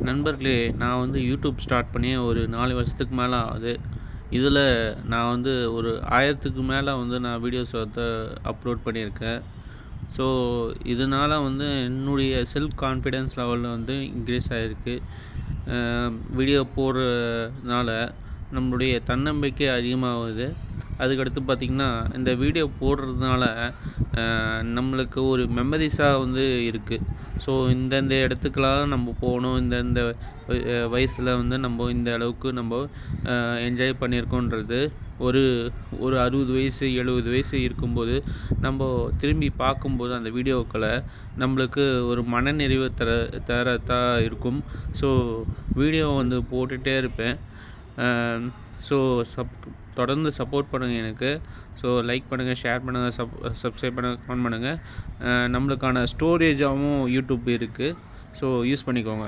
நண்பர்களே, நான் வந்து யூடியூப் ஸ்டார்ட் பண்ணி ஒரு 4 வருஷத்துக்கு மேல ஆகுது. இதில நான் வந்து ஒரு 1000க்கு மேல வந்து நான் வீடியோஸ் வந்து அப்லோட் பண்ணியிருக்கேன். ஸோ, இதனால வந்து என்னுடைய செல்ஃப் கான்ஃபிடன்ஸ் லெவல்ல வந்து இன்க்ரீஸ் ஆயிருக்கு. அ வீடியோ போடுறதுனால நம்மளுடைய தன்னம்பிக்கை அதிகமாகுது. அதுக்கடுத்து பார்த்திங்கன்னா, இந்த வீடியோ போடுறதுனால நம்மளுக்கு ஒரு மெமரீஸாக வந்து இருக்குது. ஸோ, இந்தந்த இடத்துக்குலாம் நம்ம போகணும், இந்தந்த வயசில் வந்து நம்ம இந்த அளவுக்கு நம்ம என்ஜாய் பண்ணியிருக்கோன்றது ஒரு ஒரு 60 வயசு 70 வயசு இருக்கும்போது நம்ம திரும்பி பார்க்கும்போது அந்த வீடியோக்களை நம்மளுக்கு ஒரு மனநிறைவு தரத்தா இருக்கும். ஸோ, வீடியோ வந்து போட்டுகிட்டே இருப்பேன். ஸோ, தொடர்ந்து சப்போர்ட் பண்ணுங்கள் எனக்கு. ஸோ, லைக் பண்ணுங்கள், ஷேர் பண்ணுங்கள், சப்ஸ்கிரைப் பண்ணுங்கள், கமெண்ட் பண்ணுங்கள். நம்மளுக்கான ஸ்டோரேஜாகவும் யூடியூப் இருக்குது. ஸோ, யூஸ் பண்ணிக்கோங்க.